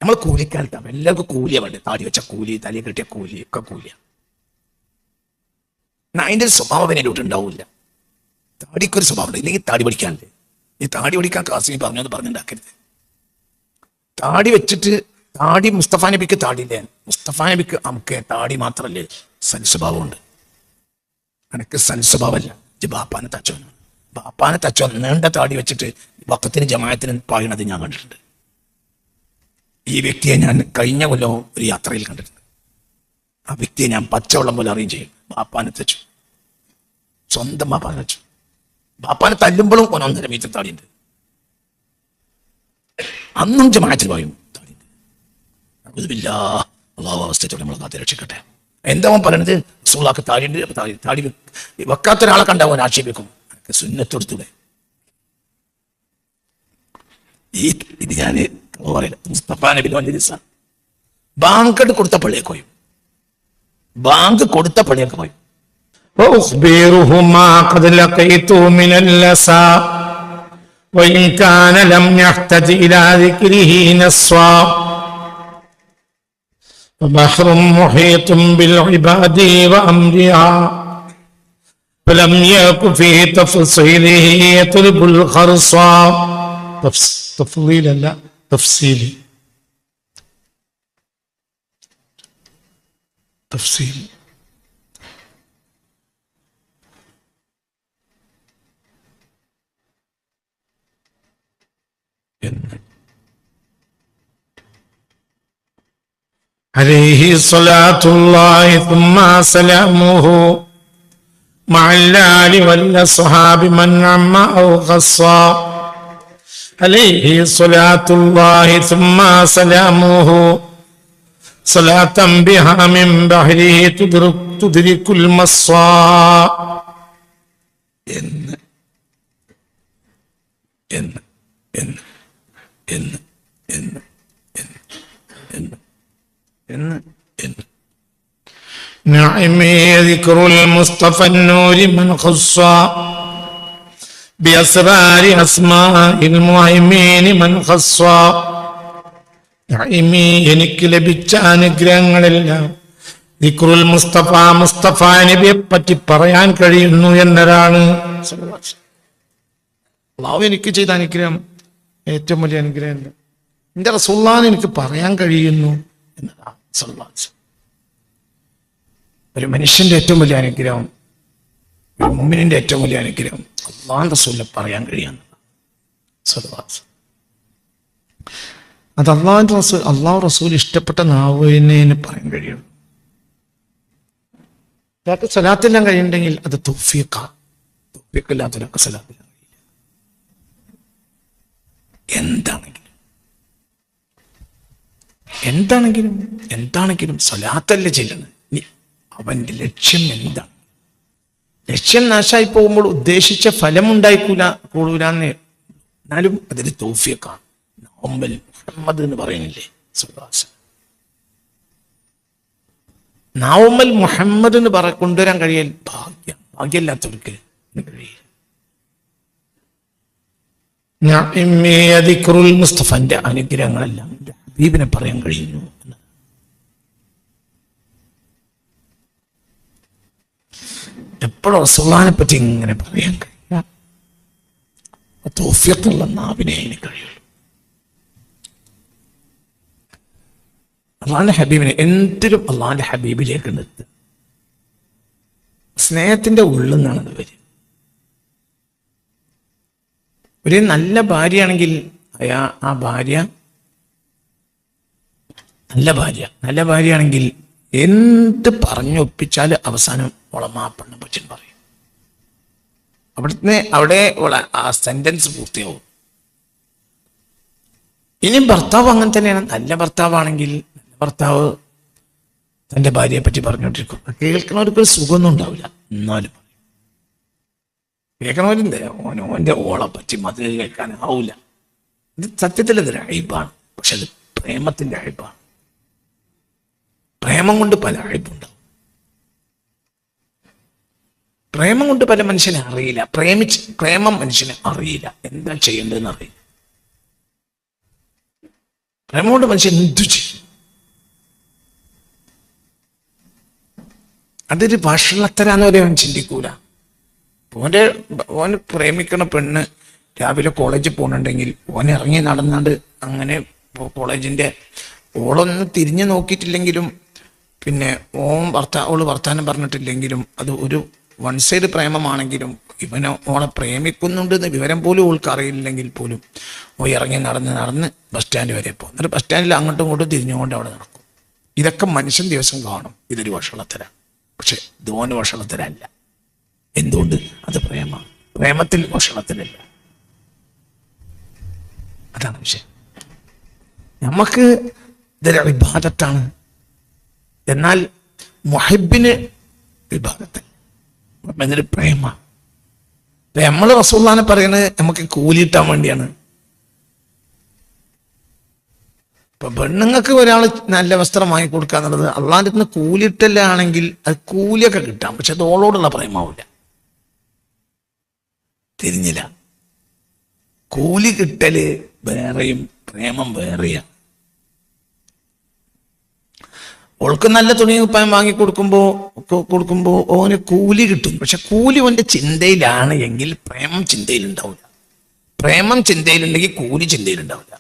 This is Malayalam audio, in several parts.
നമ്മൾ കൂലിക്കാലത്താണ്, എല്ലാവർക്കും കൂലിയാണ് വേണ്ടത്. താടി വെച്ച കൂലി, തലയിൽ കെട്ടിയ കൂലി ഒക്കെ കൂലിയാണ്. അതിൻ്റെ ഒരു സ്വഭാവം എന്നോട്ട് ഉണ്ടാവില്ല. താടിക്കൊരു സ്വഭാവം ഉണ്ട്, ഇല്ലെങ്കിൽ താടി പഠിക്കാനല്ലേ. ഈ താടി പഠിക്കാൻ കാസിനി പറഞ്ഞുണ്ടാക്കരുത്. താടി വെച്ചിട്ട് താടി മുസ്തഫ നബിക്ക് താടിയില്ലേ, മുസ്തഫ നബിക്ക് നമുക്ക് താടി മാത്രമല്ലേ സൽസ്വഭാവമുണ്ട്. എനിക്ക് സൽസ്വഭാവമല്ല. ബാപ്പാനെ തച്ചോനാണ്. ബാപ്പാനെ തച്ചോ നീണ്ട താടി വെച്ചിട്ട് വക്കത്തിന് ജമാഅത്തിന് പായണത് ഞാൻ കണ്ടിട്ടുണ്ട്. ഈ വ്യക്തിയെ ഞാൻ കഴിഞ്ഞ കൊല്ലം ഒരു യാത്രയിൽ കണ്ടിട്ടുണ്ട്. ആ വ്യക്തിയെ ഞാൻ പച്ചവെള്ളം പോലെ അറിയും ചെയ്യും. ബാപ്പാനെ തച്ചു, സ്വന്തം ബാപ്പാനെ തച്ചു. ബാപ്പാനെ തല്ലുമ്പോഴും 1.5 മീറ്റർ താടിയുണ്ട്. അന്നും ജമാഅത്തിൽ പായും താടിയുണ്ട്. അള്ളാഹു അവസ്ഥയോടെ നമ്മളെ കാത്ത് രക്ഷിക്കട്ടെ. എന്താ പറയണത്? റസൂലുള്ളാഹിക്ക് താടിയുണ്ട്. താടി വെക്കാത്ത ഒരാളെ കണ്ടാവൻ ആക്ഷേപിക്കും. സുന്നത്തെടുത്തൂടെ? ഇത് ഞാൻ മുസ്തഫ നബി ബാങ്ക് കൊടുത്ത പള്ളിയൊക്കെ പോയി. ബാങ്ക് കൊടുത്ത പള്ളിയൊക്കെ പോയി. بحر محيط بالعباد وأمرها فلم يك في تفصيله يطلب الخرصا. تفضيل لا تفصيلي. تفصيل عليه صلاة الله ثم سلامه مع الآل والأصحاب من عم أو خصا. عليه صلاة الله ثم سلامه صلاة بها من بحره تدرك المصا. نعمي ذكر المصطفى النور من خصا بأسرار أسماء المهيمين من خصا. نعمي എനിക്ക് ലഭിച്ച അനുഗ്രഹങ്ങളെല്ലാം ദിക്റുൽ മുസ്തഫ, മുസ്തഫ നബിയെ പറ്റി പറയാൻ കഴിയുന്നു എന്നതാണ്. അല്ലാഹു എനിക്ക് ചെയ്ത അനുഗ്രഹം ഏറ്റവും വലിയ അനുഗ്രഹം. എൻ്റെ റസൂലുള്ളാഹിനെ എനിക്ക് പറയാൻ കഴിയുന്നു എന്നതാണ്. ഒരു മനുഷ്യന്റെ ഏറ്റവും വലിയ അനുഗ്രഹം, ഒരു മുഅ്മിനിന്റെ ഏറ്റവും വലിയ അനുഗ്രഹം അല്ലാഹുവിന്റെ റസൂലിനെ പറയാൻ കഴിയുന്നു. അത് അല്ലാഹു റസൂൽ ഇഷ്ടപ്പെട്ട നാവിനെ പറയാൻ കഴിയും. ഒരാൾക്ക് സ്വലാത്തെല്ലാം കഴിയുന്നുണ്ടെങ്കിൽ അത് തൗഫീഖാണ്. തൗഫീഖില്ലാത്തൊരാൾക്ക് സ്വലാത്തെല്ലാം കഴിയില്ല. എന്താണെങ്കിലും സ്വലാത്തല്ലേ ചെല്ലുന്നത്. അവന്റെ ലക്ഷ്യം എന്താണ്? ലക്ഷ്യം നാശമായി പോകുമ്പോൾ ഉദ്ദേശിച്ച ഫലം കൂടൂലെന്ന്. എന്നാലും അതൊരു തൗഫീഖാണ്. മുഹമ്മദ് എന്ന് പറയുന്നില്ലേ, നൗമൽ മുഹമ്മദ് എന്ന് കൊണ്ടുവരാൻ കഴിയൽ ഭാഗ്യമില്ലാത്തവർക്ക് കഴിയില്ല. മുസ്തഫന്റെ അനുഗ്രഹങ്ങളെല്ലാം ഹബീബിനെ പറയാൻ കഴിയുന്നു. എപ്പോഴും റസൂലുള്ളാഹിനെ പറ്റി ഇങ്ങനെ പറയാൻ കഴിയില്ല. തൗഫീഖുള്ള നാവിനെ അതിന് കഴിയുള്ളൂ. അള്ളാഹിന്റെ ഹബീബിനെ എന്തിനും അള്ളാഹിന്റെ ഹബീബിലേക്ക് നിർത്തുക. സ്നേഹത്തിന്റെ ഉള്ളിൽ നിന്നാണ് വരിക. ഒരു നല്ല ഭാര്യയാണെങ്കിൽ ആ ഭാര്യ നല്ല ഭാര്യയാണെങ്കിൽ എന്ത് പറഞ്ഞൊപ്പിച്ചാൽ അവസാനം ഉളമാപ്പെണ്ണ പറ്റി പറയും. അവിടെ ആ സെന്റൻസ് പൂർത്തിയാവും. ഇനി ഭർത്താവ് അങ്ങനെ തന്നെയാണ്. നല്ല ഭർത്താവാണെങ്കിൽ ഭർത്താവ് തൻ്റെ ഭാര്യയെ പറ്റി പറഞ്ഞുകൊണ്ടിരിക്കും. കേൾക്കണവർക്ക് ഒരു സുഖമൊന്നും ഉണ്ടാവില്ല. എന്നാലും കേൾക്കണവരുണ്ട് ഓൻ്റെ ഓളെ പറ്റി മതി കേൾക്കാനാവില്ല. ഇത് സത്യത്തിൽ അതൊരു അഴിബാണ്. പക്ഷെ അത് പ്രേമത്തിൻ്റെ അഴിബാണ്. പ്രേമം കൊണ്ട് പല അഴിബുണ്ടാവും. പ്രേമം കൊണ്ട് പല മനുഷ്യനെ അറിയില്ല. പ്രേമം മനുഷ്യനെ അറിയില്ല, എന്താ ചെയ്യേണ്ടതെന്ന് അറിയില്ല. പ്രേമം കൊണ്ട് മനുഷ്യൻ എന്തു ചെയ്യും? അതൊരു വഷളത്തരാന്ന് വരെ അവൻ ചിന്തിക്കൂല. ഓന് പ്രേമിക്കണ പെണ്ണ് രാവിലെ കോളേജിൽ പോകുന്നുണ്ടെങ്കിൽ ഓൻ ഇറങ്ങി നടന്നാണ്ട് അങ്ങനെ കോളേജിന്റെ ഓളൊന്ന് തിരിഞ്ഞു നോക്കിയിട്ടില്ലെങ്കിലും പിന്നെ ഓള് വർത്താനം പറഞ്ഞിട്ടില്ലെങ്കിലും അത് ഒരു വൺ സൈഡ് പ്രേമമാണെങ്കിലും ഇവനെ ഓളെ പ്രേമിക്കുന്നുണ്ടെന്ന് വിവരം പോലും ഓൾക്ക് അറിയില്ലെങ്കിൽ പോലും ഓ ഇറങ്ങി നടന്ന് ബസ് സ്റ്റാൻഡ് വരെ പോകും. എന്നിട്ട് ബസ് സ്റ്റാൻഡിൽ അങ്ങോട്ടും ഇങ്ങോട്ടും തിരിഞ്ഞുകൊണ്ട് അവിടെ നടക്കും. ഇതൊക്കെ മനുഷ്യൻ ദിവസം കാണും. ഇതൊരു വഷളത്തരാണ്. പക്ഷെ ഇതോന് വഷളത്തരല്ല. എന്തുകൊണ്ട്? അത് പ്രേമമാണ്. പ്രേമത്തിൽ വഷളത്തരല്ല. അതാണ് വിഷയം. നമുക്ക് ഇതൊരു ഇബാദത്താണ്. എന്നാൽ മുഹബ്ബിന് ഇബാദത്തല്ല, എന്നൊരു പ്രേമ. നമ്മൾ റസൂലുള്ളാഹിനെ പറയുന്നത് നമുക്ക് കൂലിയിട്ടാൻ വേണ്ടിയാണ്. ഇപ്പൊ പെണ്ണുങ്ങൾക്ക് ഒരാൾ നല്ല വസ്ത്രം വാങ്ങി കൊടുക്കുക എന്നുള്ളത് അള്ളാന്റെ അടുത്ത് കൂലിയിട്ടല്ലാണെങ്കിൽ അത് കൂലിയൊക്കെ കിട്ടാം. പക്ഷെ അത് ഓളോടുള്ള പ്രേമാവില്ല. തിരിഞ്ഞില്ല. കൂലി കിട്ടല് വേറെയും പ്രേമം വേറെയാണ്. ഓൾക്ക് നല്ല തുണി കുപ്പായം വാങ്ങി കൊടുക്കുമ്പോ ഓന് കൂലി കിട്ടും. പക്ഷെ കൂലി ഓന്റെ ചിന്തയിലാണ് എങ്കിൽ പ്രേമം ചിന്തയിലുണ്ടാവില്ല. പ്രേമം ചിന്തയിലുണ്ടെങ്കിൽ കൂലി ചിന്തയിലുണ്ടാവില്ല.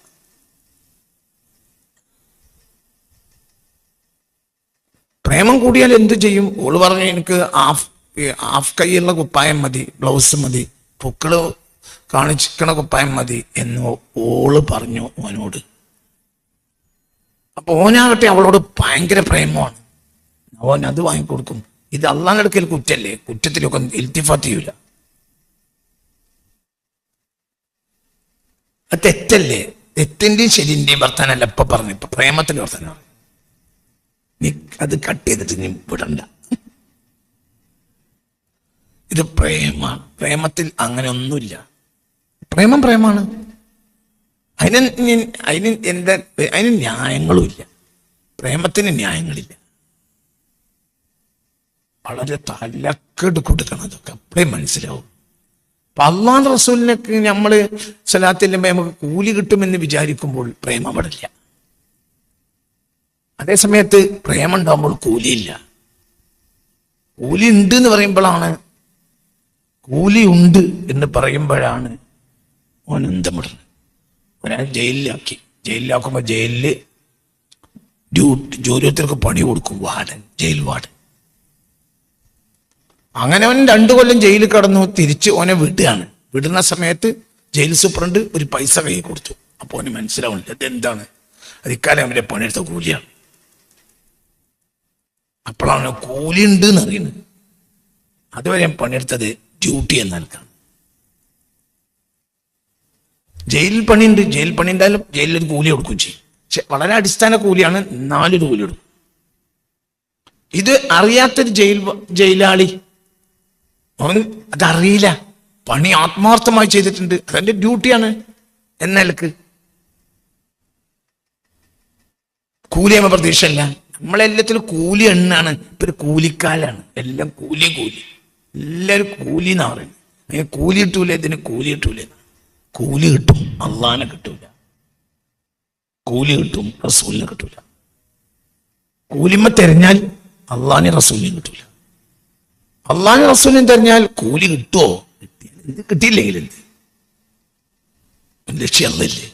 പ്രേമം കൂടിയാൽ എന്തു ചെയ്യും? ഓള് പറഞ്ഞു എനിക്ക് ഹാഫ് കൈയുള്ള കുപ്പായം മതി, ബ്ലൗസ് മതി, പൊക്കള് കാണിച്ചിക്കണ കുപ്പായം മതി എന്ന് ഓള് പറഞ്ഞു ഓനോട്. അപ്പൊ ഓനാകട്ടെ അവളോട് ഭയങ്കര പ്രേമമാണ്. ഓൻ അത് വാങ്ങിക്കൊടുക്കും. ഇത് അള്ളാന്റെ അടുക്കൽ കുറ്റല്ലേ? കുറ്റത്തിലൊക്കെ ഇൽത്തിഫാത്ത് ചെയ്യൂല. അത് തെറ്റല്ലേ? തെറ്റിന്റെയും ശരിന്റെയും വർത്താനല്ല ഇപ്പൊ പറഞ്ഞു. ഇപ്പൊ പ്രേമത്തിന്റെ വർത്താനം. നീ അത് കട്ട് ചെയ്തിട്ട് നീ വിടണ്ട. ഇത് പ്രേമാണ്. പ്രേമത്തിൽ അങ്ങനെ ഒന്നുമില്ല. പ്രേമം പ്രേമാണ്. അതിന് ന്യായങ്ങളുമില്ല. പ്രേമത്തിന് ന്യായങ്ങളില്ല. വളരെ തലക്കെട്ട് കൊടുക്കണം. അതൊക്കെ അപ്പഴേ മനസ്സിലാവും. അപ്പൊ അള്ളാഹുവിന്റെ റസൂലിനൊക്കെ നമ്മള് സ്വലാത്തില്ലുമ്പോ നമുക്ക് കൂലി കിട്ടുമെന്ന് വിചാരിക്കുമ്പോൾ പ്രേമം പടില്ല. അതേസമയത്ത് പ്രേമം ഉണ്ടാകുമ്പോൾ കൂലിയില്ല. കൂലി ഉണ്ട് എന്ന് പറയുമ്പോഴാണ്, കൂലി ഉണ്ട് എന്ന് പറയുമ്പോഴാണ് ഓനന്തമിടുന്നത്. ഒരാൾ ജയിലിലാക്കുമ്പോ ജയിലില് ജോലിയത്തിനൊക്കെ പണി കൊടുക്കും വാർഡൻ, ജയിൽ വാർഡൻ. അങ്ങനെ അവൻ 2 കൊല്ലം ജയിലിൽ കടന്നു. തിരിച്ച് ഓനെ വിടുകയാണ്. വിടുന്ന സമയത്ത് ജയിൽ സൂപ്രണ്ട് ഒരു പൈസ കൈ കൊടുത്തു. അപ്പൊ ഓന് മനസ്സിലാവുന്നില്ല അതെന്താണ്. അത് ഇക്കാലം അവന്റെ പണിയെടുത്ത കൂലിയാണ്. അപ്പോഴാണ് കൂലി ഉണ്ട് എന്ന് അറിയുന്നത്. അതുവരെ പണിയെടുത്തത് ഡ്യൂട്ടി എന്നാൽക്കാണ്. ജയിലിൽ പണിയുണ്ട്. ജയിൽ പണി ഉണ്ടായാലും ജയിലിലൊരു കൂലി കൊടുക്കും ചെയ്യും. പക്ഷെ വളരെ അടിസ്ഥാന കൂലിയാണ്. 4 കൂലി കൊടുക്കും. ഇത് അറിയാത്തൊരു ജയിലാളി, അവൻ അതറിയില്ല. പണി ആത്മാർത്ഥമായി ചെയ്തിട്ടുണ്ട്. അതെന്റെ ഡ്യൂട്ടിയാണ് എന്നലക്ക് കൂലിയാകുമ്പോ പ്രതീക്ഷയല്ല. നമ്മളെല്ലാത്തിലും കൂലി എണ്ണാണ്. ഇപ്പൊ ഒരു കൂലിക്കാലാണ്. എല്ലാം കൂലി. എല്ലാവരും കൂലി എന്നാ പറയുന്നത്. അങ്ങനെ കൂലി കിട്ടൂല, ഇതിന് കൂലി കിട്ടൂല. കൂലി കിട്ടും, അള്ളാനെ കിട്ടൂല. കൂലി കിട്ടും, റസൂലിനെ കിട്ടൂല. കൂലിമ്മ തെരഞ്ഞാൽ അള്ളാനെ റസൂലിനെ കിട്ടൂല. അള്ളാനെ റസൂലിനെ തെരഞ്ഞാൽ കൂലി കിട്ടുമോ? എന്ത് കിട്ടിയില്ലെങ്കിൽ എന്ത് ലക്ഷ്യം അല്ലല്ലേ?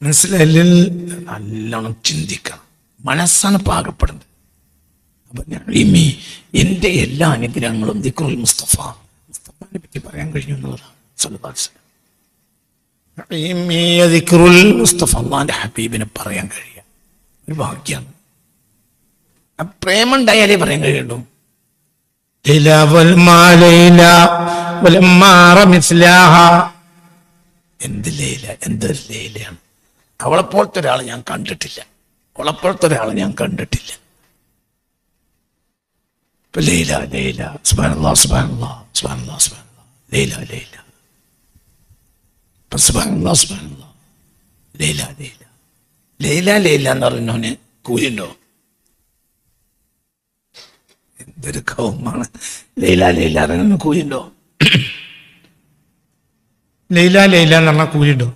മനസ്സിലായില്ല? നല്ലോണം ചിന്തിക്കണം. മനസ്സാണ് പാകപ്പെടുന്നത്. അപ്പൊ എന്റെ എല്ലാ അനുഗ്രഹങ്ങളും ദിക്റുൽ മുസ്തഫാനെ പറ്റി പറയാൻ കഴിഞ്ഞു എന്നുള്ളതാണ്. ദിക്റുൽ മുസ്തഫ, അള്ളാന്റെ ഹബീബിനെ പറയാൻ കഴിയുക ഒരു ഭാഗ്യാണ്. പ്രേമം ഉണ്ടായാലേ പറയാൻ കഴിയുള്ളൂ. എന്ത് ലൈല, എന്തൊരു ലൈലയാണ്. അവളെപ്പോലത്തെ ഒരാളെ ഞാൻ കണ്ടിട്ടില്ല. അവളെപ്പോലത്തെ ഒരാളെ ഞാൻ കണ്ടിട്ടില്ല. ഇപ്പൊ ലൈല സുബ്ഹാനല്ലാഹ് സുബ്ഹാനല്ലാഹ് സുബ്ഹാനല്ലാഹ് സുബ്ഹാനല്ലാഹ് ലൈല ഇപ്പൊ സുബ്ഹാനല്ലാഹ് സുബ്ഹാനല്ലാഹ് ലൈല എന്ന് പറയുന്നവന് കൂലിയുണ്ടോ? എന്തൊരു കൗമാണ്. ലൈല അറിയുന്ന കൂലിയുണ്ടോ? ലൈല എന്ന് പറഞ്ഞാൽ കൂലിയുണ്ടോ?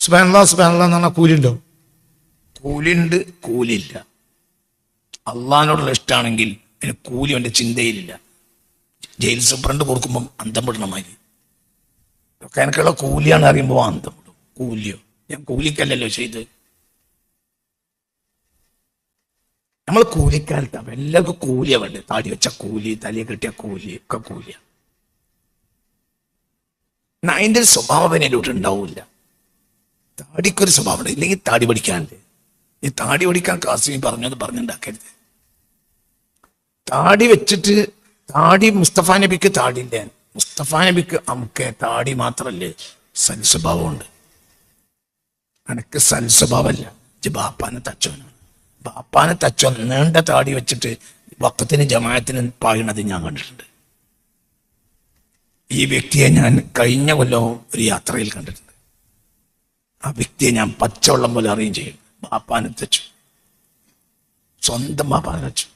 സുബ്ഹാനല്ലാഹ് സുബ്ഹാനല്ലാഹ് എന്ന് പറഞ്ഞാൽ കൂലിയുണ്ടോ? കൂലിയുണ്ട്, കൂലിയില്ല. അള്ളാഹിനോടുള്ള ഇഷ്ടമാണെങ്കിൽ അതിന് കൂലി അവൻ്റെ ചിന്തയിലില്ല. ജയിൽ സൂപ്രണ്ട് കൊടുക്കുമ്പം അന്തം വിടണ മാതിരി ഒക്കെ എനിക്കുള്ള കൂലിയാണ് അറിയുമ്പോൾ അന്തം വിടും. കൂലിയോ? ഞാൻ കൂലിക്കല്ലല്ലോ ചെയ്ത്. നമ്മൾ കൂലിക്കാലത്താണ് എല്ലാവർക്കും കൂലിയാ വേണ്ടത്. താടി വെച്ച കൂലി, തലയെ കെട്ടിയ കൂലി, ഒക്കെ കൂലിയാണ്. അതിൻ്റെ ഒരു സ്വഭാവം അതിലോട്ട് ഉണ്ടാവില്ല. താടിക്കൊരു സ്വഭാവം ഇല്ലെങ്കിൽ താടി പഠിക്കാനല്ലേ. ഈ താടി പഠിക്കാൻ കാസിമി പറഞ്ഞുണ്ടാക്കരുത്. താടി വെച്ചിട്ട് താടി മുസ്തഫ നബിക്ക് താടിയില്ല. മുസ്തഫ നബിക്ക് നമുക്ക് താടി മാത്രല്ലേ സൽസ്വഭാവമുണ്ട്. എനിക്ക് സൽസ്വഭാവമല്ല. ബാപ്പാനെ തച്ചോനാണ്. ബാപ്പാനെ തച്ചോൻ നീണ്ട താടി വെച്ചിട്ട് വക്കത്തിന് ജമാഅത്തിന് പായണത് ഞാൻ കണ്ടിട്ടുണ്ട്. ഈ വ്യക്തിയെ ഞാൻ കഴിഞ്ഞ കൊല്ലവും ഒരു യാത്രയിൽ കണ്ടിട്ടുണ്ട്. ആ വ്യക്തിയെ ഞാൻ പച്ചവെള്ളം പോലെ അറിയുകയും ചെയ്യും. ബാപ്പാനെ തച്ചു, സ്വന്തം ബാപ്പാനെ തച്ചു.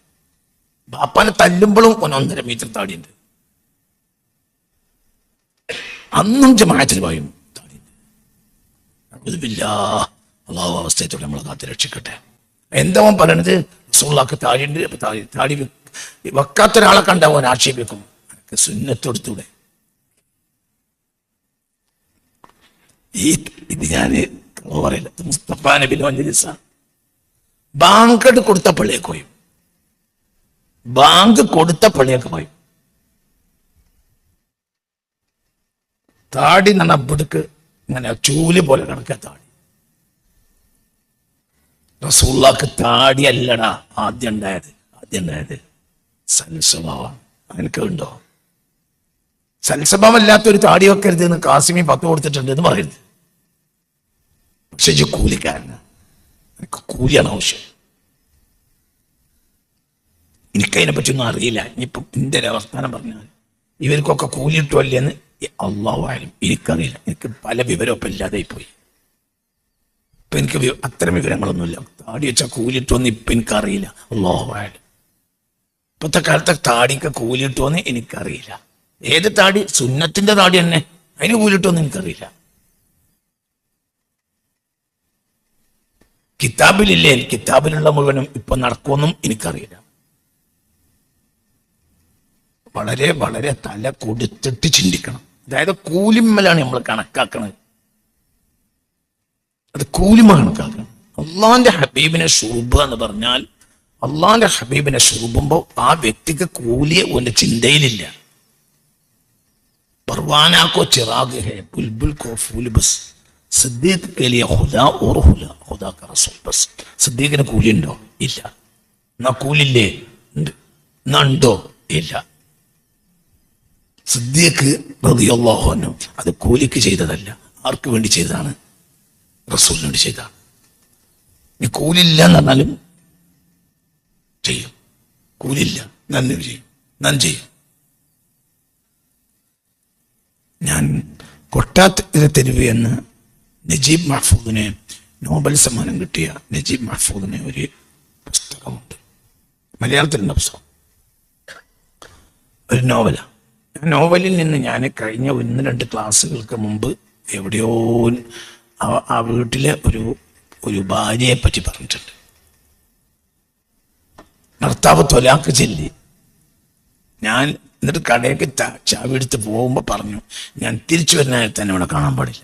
ബാപ്പാനെ തല്ലുമ്പോഴും 1.5 മീറ്റർ താടിയുണ്ട്. അന്നും ജമാഅത്തിന് പായും താടിയുണ്ട്. അള്ളാഹു അവസ്ഥയത്തോടെ നമ്മളെ കാത്ത് രക്ഷിക്കട്ടെ. എന്താ പറയണത്? റസൂലുള്ളാഹിക്ക് താടിയുണ്ട്. അപ്പൊ താടി വെക്കാത്ത ഒരാളെ കണ്ടാവൻ ആക്ഷേപിക്കും. എനിക്ക് സുന്നത്തെടുത്തൂടെ? ഇത് ഞാൻ പറയില്ല. മുസ്തഫ നബിയുടെ മജ്‌ലിസാണ്. ബാങ്ക് കൊടുത്ത പള്ളിയൊക്കെ പോയി. ബാങ്ക് കൊടുത്ത പള്ളിയൊക്കെ പോയി. താടി നന്ന ബുടുക്ക് ഇങ്ങനെ ചൂല് പോലെ കിടക്കുക താടി. റസൂലുള്ളാഹിക്ക് താടി അല്ലടാ ആദ്യം ഉണ്ടായത് സൽസ്വഭാവം. എനിക്ക് ഉണ്ടോ? സൽസ്വഭാവം അല്ലാത്തൊരു താടി വെക്കരുത് എന്ന് കാസിമി 10 കൊടുത്തിട്ടുണ്ട് എന്ന് പറയരുത്. പക്ഷെ ഈ കൂലിക്കാരന് എനിക്ക് കൂലിയാണ് ആവശ്യം. എനിക്കതിനെ പറ്റിയൊന്നും അറിയില്ല. ഇനിയിപ്പം എൻ്റെ ഒരു അവസ്ഥാനം പറഞ്ഞാൽ ഇവർക്കൊക്കെ കൂലി കിട്ടുമല്ലേ എന്ന് അള്ളാഹു ആയാലും എനിക്കറിയില്ല. എനിക്ക് പല വിവരമൊക്കെ ഇല്ലാതായി പോയി. ഇപ്പം എനിക്ക് അത്തരം വിവരങ്ങളൊന്നുമില്ല. താടി വെച്ചാൽ കൂലി കിട്ടുമെന്ന് ഇപ്പം എനിക്കറിയില്ല. അള്ളാഹു ആയാലും ഇപ്പോഴത്തെ കാലത്തെ താടിക്ക് കൂലി കിട്ടുമെന്ന് എനിക്കറിയില്ല. ഏത് താടി? സുന്നത്തിന്റെ താടി തന്നെ. അതിന് കൂലി കിട്ടുമെന്ന് എനിക്കറിയില്ല. കിതാബിലില്ലേ? കിതാബിലുള്ള മുഴുവനും ഇപ്പൊ നടക്കുമെന്നും എനിക്കറിയില്ല. വളരെ വളരെ തല കൊടുത്തിട്ട് ചിന്തിക്കണം. അതായത് കൂലിമ്മലാണ് നമ്മൾ കണക്കാക്കണത്. അത് കൂലിമ കണക്കാക്കണം. അള്ളാന്റെ ഹബീബിനെ ഷുറുബ് എന്ന് പറഞ്ഞാൽ അള്ളാന്റെ ഹബീബിനെ ഷുറുബുമ്പോൾ ആ വ്യക്തിക്ക് കൂലിയെ ഒരു ചിന്തയിലില്ല. परवाना को चिराग है बुलबुल को फूल बस सिद्दीഖ് के लिए खुदा और खुदा का रसूल बस. സിദ്ദീഖിന് കൂലി ഉണ്ടോ? ഇല്ല. എന്നാ കൂലില്ലേ? ഉണ്ടോ? ഇല്ല. സിദ്ദീഖ് റളിയല്ലാഹു അൻഹു അത് കൂലിക്ക് ചെയ്തതല്ല. ആർക്ക് വേണ്ടി ചെയ്തതാണ്? റസൂലിന് വേണ്ടി ചെയ്തതാണ്. ഇനി കൂലില്ല എന്ന് പറഞ്ഞാലും ചെയ്യും. കൂലില്ല നന്ദി ചെയ്യും. നന്ദി ചെയ്യും. ഞാൻ കൊട്ടാത്തിലെ തെരുവ് എന്ന് നജീബ് മഹ്ഫൂദിനെ നോബൽ സമ്മാനം കിട്ടിയ നജീബ് മഹ്ഫൂദിനെ ഒരു പുസ്തകമുണ്ട്. മലയാളത്തിലുള്ള പുസ്തകം, ഒരു നോവലാണ്. ആ നോവലിൽ നിന്ന് ഞാൻ കഴിഞ്ഞ 1-2 ക്ലാസ്സുകൾക്ക് മുമ്പ് എവിടെയോ ആ വീട്ടിലെ ഒരു ഭാര്യയെ പറ്റി പറഞ്ഞിട്ടുണ്ട്. ഭർത്താവ് ത്വലാഖ് ചൊല്ലി. ഞാൻ എന്നിട്ട് കടയ്ക്ക് ചാവി എടുത്ത് പോകുമ്പോൾ പറഞ്ഞു, ഞാൻ തിരിച്ചു വരുന്നതിൽ തന്നെ ഇവിടെ കാണാൻ പാടില്ല.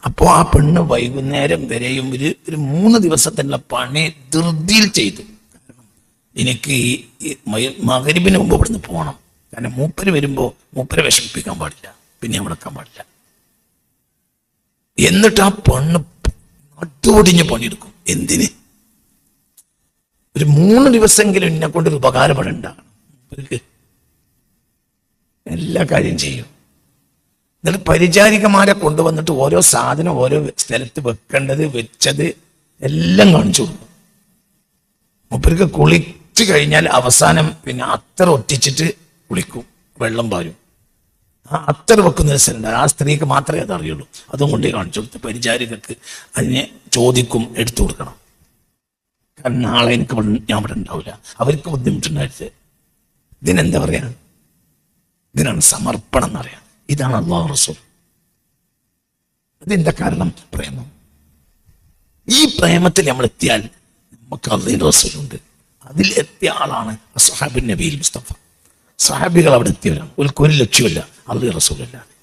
അപ്പോൾ ആ പെണ്ണ് വൈകുന്നേരം വരെയും ഒരു 3 ദിവസത്തിനുള്ള പണി ധൃതിയിൽ ചെയ്തു. എനിക്ക് ഈ മഗ്‌രിബിന് മുമ്പ് ഇവിടുന്ന് പോകണം. കാരണം മൂപ്പര് വരുമ്പോൾ മൂപ്പരെ വിഷമിപ്പിക്കാൻ പാടില്ല, പിന്നെ അവിടെ വെക്കാൻ പാടില്ല. എന്നിട്ട് ആ പെണ്ണ് നട്ടുപൊടിഞ്ഞ് പണിയെടുക്കും. എന്തിന്? ഒരു 3 ദിവസമെങ്കിലും എന്നെ കൊണ്ടൊരു ഉപകാരപ്പെടണ്ടാകണം. എല്ലാ കാര്യം ചെയ്യും. എന്നിട്ട് പരിചാരികമാരെ കൊണ്ടുവന്നിട്ട് ഓരോ സാധനം ഓരോ സ്ഥലത്ത് വെക്കേണ്ടത് വെച്ചത് എല്ലാം കാണിച്ചു കൊടുക്കും. മൂപ്പർക്ക് കുളിച്ചു കഴിഞ്ഞാൽ അവസാനം പിന്നെ അത്തർ ഒട്ടിച്ചിട്ട് കുളിക്കും, വെള്ളം പാരും. ആ അത്തർ വെക്കുന്ന സ്ഥലം ആ സ്ത്രീക്ക് മാത്രമേ അത് അറിയുള്ളൂ. അതും കൊണ്ടേ കാണിച്ചു കൊടുത്ത് പരിചാരികർക്ക് അതിനെ ചോദിക്കും, എടുത്തു കൊടുക്കണം. കാരണം നാളെ എനിക്ക് ഞാൻ ഇവിടെ ഉണ്ടാവില്ല, അവർക്ക് ബുദ്ധിമുട്ടുണ്ടായിട്ട്. ഇതിനെന്താ പറയാ? ഇതിനാണ് സമർപ്പണം എന്ന് പറയാം. ഇതാണ് അല്ലാഹു റസൂൽ. അതെന്താ കാരണം? പ്രേമം. ഈ പ്രേമത്തിൽ നമ്മൾ എത്തിയാൽ നമുക്ക് അള്ളാഹുവിന്റെ റസൂലുണ്ട്. അതിൽ എത്തിയ ആളാണ് അസ്ഹാബുൻ നബിയിൽ മുസ്തഫ. സഹാബികൾ അവിടെ എത്തിയവരാണ്. ഒരു ലക്ഷ്യമില്ല അള്ളാഹുവിന്റെ റസൂലല്ലാതെ.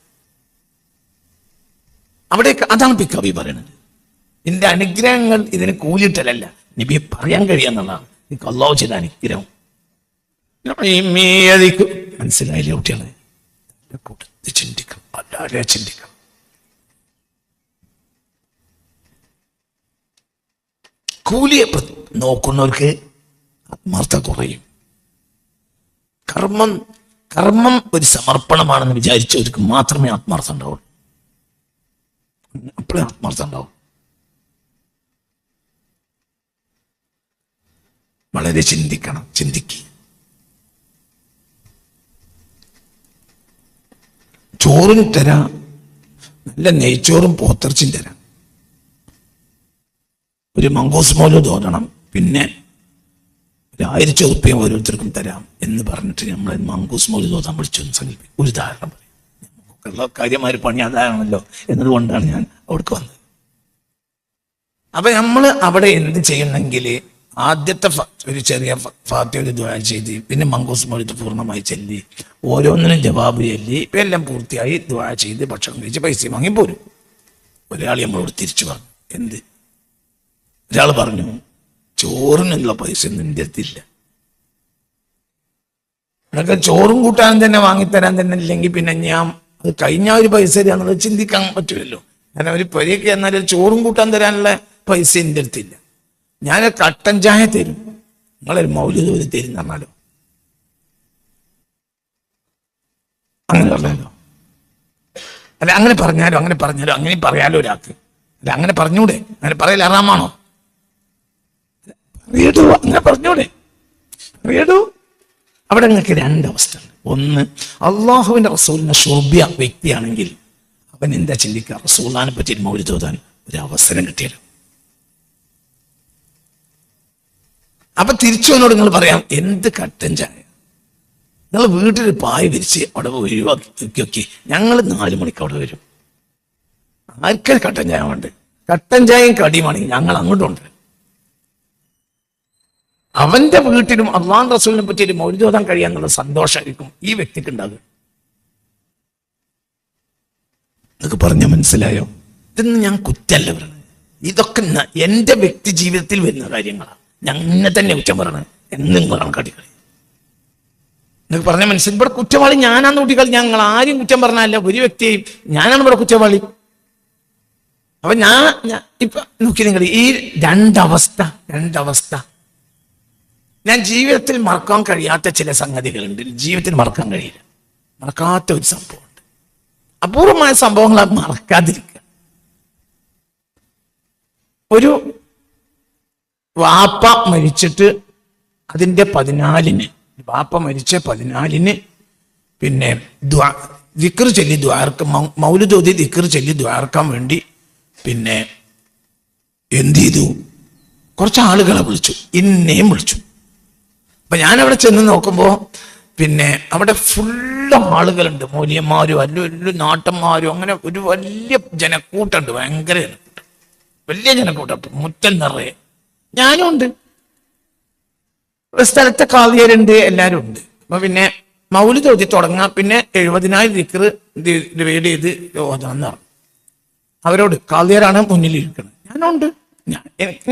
അവിടേക്ക് അതാണ് പിക്കവി പറയുന്നത്. എന്റെ അനുഗ്രഹങ്ങൾ ഇതിന് കൂലിയിട്ടലല്ല, നബിയെ പറയാൻ കഴിയാന്നുള്ളതാണ് എനിക്ക് അള്ളാഹു ചെയ്ത അനുഗ്രഹം. മനസ്സിലായില്ലേ കുട്ടികളെ? കൂട്ടത്തിൽ ചിന്തിക്കണം, വളരെ ചിന്തിക്കണം. കൂലിയെ നോക്കുന്നവർക്ക് ആത്മാർത്ഥത കുറയും. കർമ്മം ഒരു സമർപ്പണമാണെന്ന് വിചാരിച്ചവർക്ക് മാത്രമേ ആത്മാർത്ഥം ഉണ്ടാവുള്ളൂ. അപ്പോഴേ ആത്മാർത്ഥം ഉണ്ടാവും. വളരെ ചിന്തിക്കണം, ചിന്തിക്കുക. ചോറും തരാം, നല്ല നെയ്ച്ചോറും പോത്തിറച്ചിയും തരാം, ഒരു മംഗൂസ് മോലും തോന്നണം, പിന്നെ 1000 ഉറുപ്പിക ഓരോരുത്തർക്കും തരാം എന്ന് പറഞ്ഞിട്ട് നമ്മൾ മംഗൂസ് മോല് തോന്നാൻ വിളിച്ചൊന്ന് സങ്കല്പിക്കും. ഒരു ഉദാഹരണം പറയും. നമുക്കുള്ള കാര്യമായ പണി അതാണല്ലോ എന്നതുകൊണ്ടാണ് ഞാൻ അവിടേക്ക് വന്നത്. അപ്പൊ നമ്മൾ അവിടെ എന്ത് ചെയ്യുന്നെങ്കിൽ ആദ്യത്തെ ഒരു ചെറിയ ഫാത്തിഹ ദുആ ചെയ്ത് പിന്നെ മംഗൂസ് മോലത്ത് പൂർണ്ണമായി ചൊല്ലി ഓരോന്നിനും ജവാബ് ചൊല്ലി ഇപ്പം എല്ലാം പൂർത്തിയായി ദുആ ചെയ്ത് ഭക്ഷണം കഴിച്ച് പൈസ വാങ്ങി പോരും. ഒരാൾ നമ്മളോട് തിരിച്ചു പറഞ്ഞു, എന്ത്? ഒരാൾ പറഞ്ഞു, ചോറിനുള്ള പൈസ ഒന്നും എൻ്റെ അടുത്തില്ല. അതൊക്കെ ചോറും കൂട്ടാനും തന്നെ വാങ്ങിത്തരാൻ തന്നെ ഇല്ലെങ്കിൽ പിന്നെ ഞാൻ അത് കഴിഞ്ഞ ഒരു പൈസ തരാന്നുള്ളത് ചിന്തിക്കാൻ പറ്റുമല്ലോ. കാരണം ഒരു പൊരയൊക്കെ എന്നാൽ ചോറും കൂട്ടാൻ തരാനുള്ള പൈസ എൻ്റെ അടുത്തില്ല. ഞാൻ കട്ടൻ ചായ തരും, നിങ്ങളൊരു മൗലിക തരും പറഞ്ഞാലോ? അങ്ങനെ പറഞ്ഞാലോ? അല്ല അങ്ങനെ പറഞ്ഞാലോ അങ്ങനെ പറയാലോ ഒരാൾക്ക്? അല്ല അങ്ങനെ പറഞ്ഞൂടെ? അങ്ങനെ പറയൽ ഹറാമാണോ? അറിയടൂ, അങ്ങനെ പറഞ്ഞൂടെ? അറിയടൂ. അവിടെ നിങ്ങൾക്ക് 2 അവസ്ഥ ഉണ്ട്. ഒന്ന്, അള്ളാഹുവിന്റെ റസൂലിനെ ശുർബ്യ വ്യക്തിയാണെങ്കിൽ അവൻ എന്താ ചിന്തിക്കുക? റസൂലിനെ പറ്റി മൗലിദ് ഓതാൻ ഒരു അവസരം കിട്ടിയല്ലോ. അപ്പൊ തിരിച്ചവനോട് നിങ്ങൾ പറയാം, എന്ത് കട്ടൻ ചായ? നിങ്ങൾ വീട്ടിൽ പായ വിരിച്ച് അവിടെ ഒഴിവാക്കി ഞങ്ങൾ 4 മണിക്ക് അവിടെ വരും. ആർക്കും കട്ടൻ ചായ വേണ്ട? കട്ടൻ ചായയും കടിയുമാണെങ്കിൽ ഞങ്ങൾ അങ്ങോട്ടുണ്ട്. അവന്റെ വീട്ടിലും അള്ളാഹു റസൂലിനെ പറ്റി ഒരു മൗലിദ് ഓതാൻ കഴിയാന്നുള്ള സന്തോഷമായിരിക്കും ഈ വ്യക്തിക്ക് ഉണ്ടാകുക. ഇതൊക്കെ പറഞ്ഞ മനസ്സിലായോ? ഇതൊന്നും ഞാൻ കുറ്റല്ല പറയുന്നത്. ഇതൊക്കെ എന്റെ വ്യക്തി ജീവിതത്തിൽ വരുന്ന കാര്യങ്ങളാണ്. ഞങ്ങനെ തന്നെ കുറ്റം പറയണത് എന്നും കണക്കാട്ടിക്കളി. നിങ്ങൾക്ക് പറഞ്ഞ മനസ്സിൽ ഇവിടെ കുറ്റവാളി ഞാനാന്ന് കുട്ടികളി. ഞങ്ങൾ ആരും കുറ്റം പറഞ്ഞല്ല, ഒരു വ്യക്തിയെയും. ഞാനാണ് ഇവിടെ കുറ്റവാളി. അപ്പൊ ഞാൻ ഇപ്പൊ നോക്കി നിങ്ങൾ ഈ രണ്ടവസ്ഥ ഞാൻ ജീവിതത്തിൽ മറക്കാൻ കഴിയാത്ത ചില സംഗതികളുണ്ട്. ജീവിതത്തിൽ മറക്കാൻ കഴിയില്ല, മറക്കാത്ത ഒരു സംഭവമുണ്ട്. അപൂർവമായ സംഭവങ്ങൾ മറക്കാതിരിക്കുക. ഒരു വാപ്പ മരിച്ചിട്ട് അതിന്റെ 14-ന്, വാപ്പ മരിച്ച 14-ന് പിന്നെ ദിക്ർ ചൊല്ലി ദ്വാരക്ക മൗലിദ് ഓതി ദിക്ർ ചൊല്ലി ദ്വാരക്കാൻ വേണ്ടി പിന്നെ എന്ത് ചെയ്തു? കുറച്ച് ആളുകളെ വിളിച്ചു, ഇന്നേം വിളിച്ചു. അപ്പൊ ഞാനവിടെ ചെന്ന് നോക്കുമ്പോ പിന്നെ അവിടെ ഫുള്ള് ആളുകളുണ്ട്, മൂല്യന്മാരും വലിയ നാട്ടന്മാരും, അങ്ങനെ ഒരു വലിയ ജനക്കൂട്ടുണ്ട്, ഭയങ്കര ജനക്കൂട്ടം, വലിയ ജനക്കൂട്ടം, മുറ്റം നിറയെ. ഞാനും ഉണ്ട്, സ്ഥലത്തെ കാവ്യരുണ്ട്, എല്ലാരും ഉണ്ട്. അപ്പൊ പിന്നെ മൗലിദ് ഓതി തുടങ്ങാം, പിന്നെ 70,000 ദിക്ർ ഡിവൈഡ് ചെയ്ത് ഓതാന്ന് പറഞ്ഞു. അവരോട് കാവ്യരാണ് മുന്നിലിരിക്കുന്നത്, ഞാനുണ്ട്.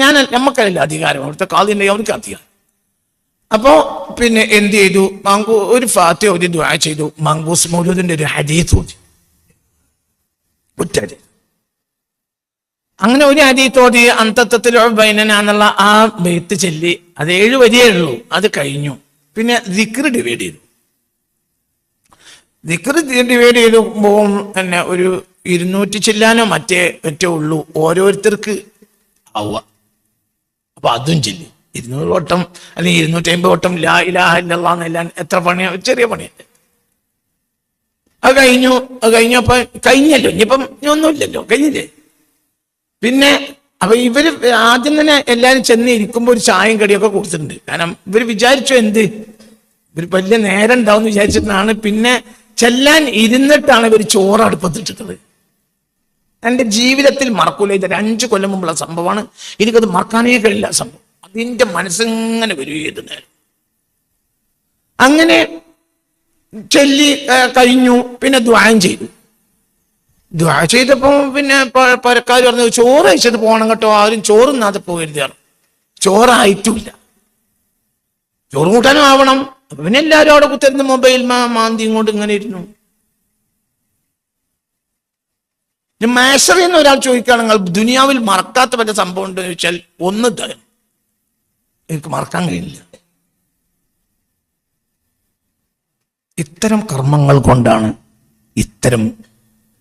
ഞാൻ നമുക്കല്ല അധികാരം, അവിടുത്തെ കാവ്യുണ്ടെങ്കിൽ അവർക്ക് അധികാരം. അപ്പോ പിന്നെ എന്ത് ചെയ്തു? ഒരു ഫാത്തിഹ ഓതി ദുആ ചെയ്തു. മംഗൂസ് മൗലൂദിന്റെ ഒരു ഹദീസ് ഓതി, അങ്ങനെ ഒരു ഹദീസ് ഓതി. അന്തത്തത്തിലോ ബൈനനാന്നുള്ള ആ ബൈത്ത് ചൊല്ലി, അത് 7 വരിയേ ഉള്ളൂ, അത് കഴിഞ്ഞു. പിന്നെ ദിക്ർ ഡിവൈഡ് ചെയ്തു. ദിക്ർ ഡിവൈഡ് ചെയ്തുമ്പോൾ തന്നെ ഒരു 200 ചെല്ലാനോ മറ്റേ ഉള്ളൂ ഓരോരുത്തർക്ക് ആവുക. അപ്പൊ അതും ചൊല്ലി 200 വട്ടം അല്ലെങ്കിൽ 250 വട്ടം ലാ ഇലാഹ ഇല്ലല്ലാഹ് എന്നെല്ലാം എത്ര പണിയാ? ചെറിയ പണിയല്ലേ. അത് കഴിഞ്ഞപ്പോ കഴിഞ്ഞല്ലോ, ഇനിയിപ്പം ഒന്നുമില്ലല്ലോ, കഴിഞ്ഞില്ലേ. പിന്നെ അപ്പൊ ഇവര് ആദ്യം തന്നെ എല്ലാരും ചെന്ന് ഇരിക്കുമ്പോ ഒരു ചായയും കടിയൊക്കെ കൊടുത്തിട്ടുണ്ട്. കാരണം ഇവര് വിചാരിച്ചു എന്ത്, ഇവര് വലിയ നേരം ഉണ്ടാവും എന്ന് വിചാരിച്ചിട്ടാണ്. പിന്നെ ചെല്ലാൻ ഇരുന്നിട്ടാണ് ഇവർ ചോറ് അടുപ്പത്തിട്ടിട്ടത്. എൻ്റെ ജീവിതത്തിൽ മറക്കൂല. ഇതൊരു 5 കൊല്ലം മുമ്പുള്ള സംഭവമാണ്. എനിക്കത് മറക്കാനേ കഴിയില്ല. സംഭവം അതിൻ്റെ മനസ്സിങ്ങനെ വരും ഏത് നേരം. അങ്ങനെ ചൊല്ലി കഴിഞ്ഞു. പിന്നെ ദ്വാരം ചെയ്തു. ദ്വാ ചെയ്തപ്പോ പിന്നെ പരക്കാർ പറഞ്ഞു, ചോറ് കഴിച്ചിട്ട് പോകണം കേട്ടോ, ആരും ചോറുന്നാതെ പോകരുത്. ചോറായിട്ടില്ല, ചോറ് കൂട്ടാനും ആവണം. അപ്പൊ പിന്നെ എല്ലാവരും അവിടെ കുത്തിരുന്ന് മൊബൈൽ മാന്തി കൊണ്ട് ഇങ്ങനെ ഇരുന്നു. മാഷറിന്ന് ഒരാൾ ചോദിക്കുകയാണെങ്കിൽ ദുനിയാവിൽ മറക്കാത്ത പല സംഭവം ഉണ്ടെന്ന് ചോദിച്ചാൽ ഒന്ന് തരും, എനിക്ക് മറക്കാൻ കഴിയില്ല. ഇത്തരം കർമ്മങ്ങൾ കൊണ്ടാണ്,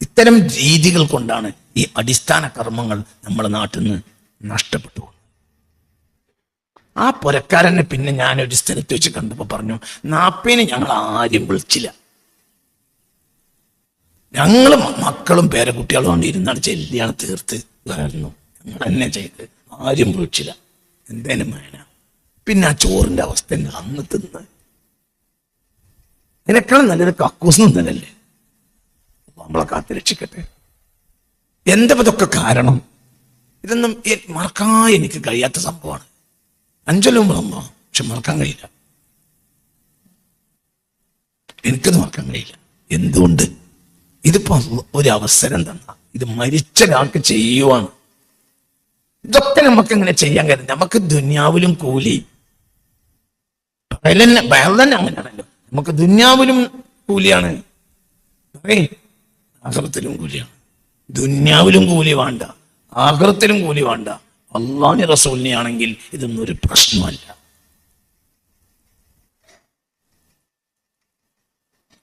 ഇത്തരം രീതികൾ കൊണ്ടാണ് ഈ അടിസ്ഥാന കർമ്മങ്ങൾ നമ്മുടെ നാട്ടിൽ നിന്ന് നഷ്ടപ്പെട്ടു. ആ പുരക്കാരനെ പിന്നെ ഞാനൊരു സ്ഥലത്ത് വെച്ച് കണ്ടപ്പോൾ പറഞ്ഞു, നാപ്പേന് ഞങ്ങൾ ആരും വിളിച്ചില്ല, ഞങ്ങൾ മക്കളും പേരക്കുട്ടികളും കൊണ്ട് ഇരുന്നാണ് ചെല്ലിയാണ് തീർത്ത് വരുന്നു, ഞങ്ങൾ തന്നെ ചെയ്ത് ആരും വിളിച്ചില്ല. എന്തേലും വേന പിന്നെ ആ ചോറിന്റെ അവസ്ഥ അന്ന് തിന്ന് ഇതിനേക്കാളും നല്ലത് കക്കൂസ് നിന്നല്ലേ. നമ്മളെ കാത്ത് രക്ഷിക്കട്ടെ. എന്താ ഇതൊക്കെ കാരണം? ഇതൊന്നും മറക്കാൻ എനിക്ക് കഴിയാത്ത സംഭവമാണ്. 5 കൊല്ലം സംഭവം, പക്ഷെ മറക്കാൻ കഴിയില്ല. എനിക്കത് മറക്കാൻ കഴിയില്ല. എന്തുകൊണ്ട്? ഇതിപ്പോ ഒരു അവസരം തന്ന, ഇത് മരിച്ച ഒരാൾക്ക് ചെയ്യുവാണ്. ഇതൊക്കെ നമുക്ക് എങ്ങനെ ചെയ്യാൻ കഴിയും? നമുക്ക് ദുന്യാവിലും കൂലി, തന്നെ അങ്ങനെയാണല്ലോ. നമുക്ക് ദുന്യാവിലും കൂലിയാണ്, ആഖിറത്തിലും കൂലിയാണ്. ദുന്യാവിലും കൂലി വേണ്ട, ആഖിറത്തിലും കൂലി വേണ്ട. അല്ലാഹുവിന്റെ റസൂലിനെ ആണെങ്കിൽ ഇതൊന്നും ഒരു പ്രശ്നമല്ല.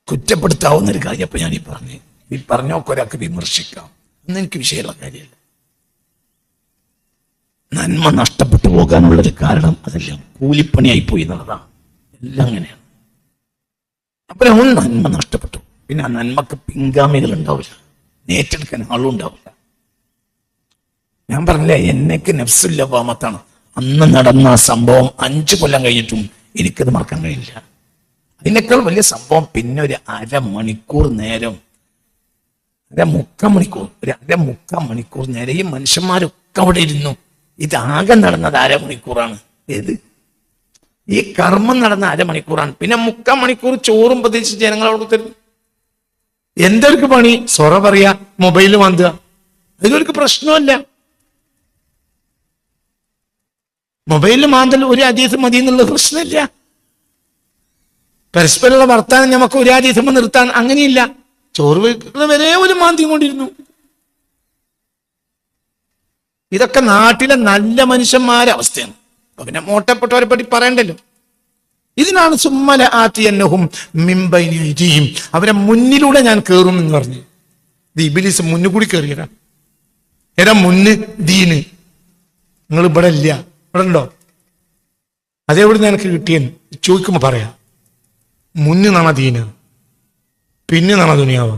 കുറ്റപ്പെടുത്താവുന്ന ഒരു കാര്യം അപ്പൊ ഞാൻ ഈ പറഞ്ഞൊക്കെ ഒരാൾക്ക് വിമർശിക്കാം, ഒന്നും എനിക്ക് വിഷയമുള്ള കാര്യമല്ല. നന്മ നഷ്ടപ്പെട്ടു പോകാനുള്ളൊരു കാരണം അതെല്ലാം കൂലിപ്പണിയായി പോയി എന്നുള്ളതാണ്. എല്ലാം അങ്ങനെയാണ്. അപ്പൊ നന്മ നഷ്ടപ്പെട്ടു. പിന്നെ ആ നന്മക്ക് പിൻഗാമികൾ ഉണ്ടാവില്ല, നേറ്റെടുക്കാൻ ആളും ഉണ്ടാവില്ല. ഞാൻ പറഞ്ഞില്ലേ, എന്നേക്ക് നഫ്സുല്ലവാമത്താണ്. അന്ന് നടന്ന ആ സംഭവം 5 കൊല്ലം കഴിഞ്ഞിട്ടും എനിക്കത് മറക്കാൻ കഴിയില്ല. അതിനേക്കാൾ വലിയ സംഭവം പിന്നെ ഒരു അരമണിക്കൂർ നേരം, അരമുക്കാൽ മണിക്കൂർ നേരം ഈ മനുഷ്യന്മാരൊക്കെ അവിടെ ഇരുന്നു. ഇതാകെ നടന്നത് അരമണിക്കൂറാണ്. ഏത് ഈ കർമ്മം നടന്ന അരമണിക്കൂറാണ്. പിന്നെ 3/4 മണിക്കൂർ ചോറും പ്രതീക്ഷിച്ച് ജനങ്ങൾ അവിടെ തരുന്നു. എന്തൊരു പണി? സൊറ പറയാ, മൊബൈലിൽ മാന്തുക, അതിലൊരു പ്രശ്നമല്ല. മൊബൈലിൽ മാന്തൽ ഒരു ഹദീസ് മതി എന്നുള്ള പ്രശ്നമില്ല. പരസ്പരമുള്ള വർത്താനം നമുക്ക് ഒരു ഹദീസ് നിർത്താൻ അങ്ങനെയില്ല. ചോറ് വയ്ക്കുന്ന വരെ ഒരു മാന്തി കൊണ്ടിരുന്നു. ഇതൊക്കെ നാട്ടിലെ നല്ല മനുഷ്യന്മാരെ അവസ്ഥയാണ്. അപ്പൊ പിന്നെ മോട്ടപ്പെട്ടവരെ പറ്റി പറയണ്ടല്ലോ. ഇതിനാണ് സുമ്മല ആതിയന്നഹും മിൻ ബൈനി അയ്ദിഹിം, അവരെ മുന്നിലൂടെ ഞാൻ കയറും എന്ന് പറഞ്ഞു. ഇത് ഇബ്ലീസ് മുന്നിൽ കൂടി കയറിയതാ. ഏതാ മുന്ന്? ദീന്. നിങ്ങൾ ഇവിടെ ഇല്ല, ഇവിടെ ഉണ്ടോ? അതെവിടെ നിനക്ക് കിട്ടിയെന്ന് ചോദിക്കുമ്പോ പറയാം. മുന്നിൽ നിന്നാണ് ദീന്, പിന്നെ നിന്നാണ് ദുനിയാവ്.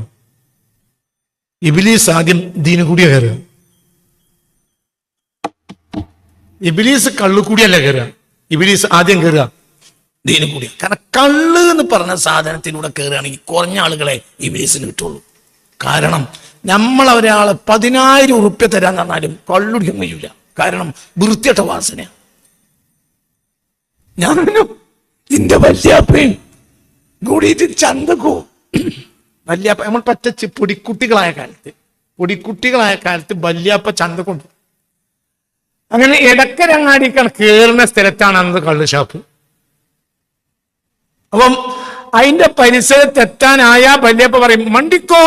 ഇബ്ലീസ് ആദ്യം ദീന് കൂടിയാ കയറുക. ഇബ്ലീസ് കള്ളു കൂടിയല്ല കയറുക, ഇബ്ലീസ് ആദ്യം കയറുക ദീന് കൂടിയ. കാരണം കള്ള് എന്ന് പറഞ്ഞ സാധനത്തിലൂടെ കയറുകയാണെങ്കിൽ കുറഞ്ഞ ആളുകളെ ഇബ്ലീസിന് കിട്ടുള്ളൂ. കാരണം നമ്മൾ ഒരാളെ 10,000 ഉറുപ്പ്യ തരാന്ന് പറഞ്ഞാലും കള്ളുടിക്കാൻ കഴിയൂല. കാരണം വൃത്തിയട്ട വാസന. ഞാനും എന്റെ വല്യാപ്പയും കൂടിയിട്ട് ചന്തക്കോ, വല്യാപ്പ നമ്മൾ പച്ച പൊടിക്കുട്ടികളായ കാലത്ത് വല്യാപ്പ ചന്തക്കുണ്ട്. അങ്ങനെ ഇടക്കരങ്ങാടിക്കാണ് കയറുന്ന സ്ഥലത്താണ് അന്ന് കള്ള് ഷാപ്പ്. അപ്പം അതിന്റെ പരിസരത്ത് എത്താനായ വല്യപ്പ പറയും മണ്ടിക്കോ.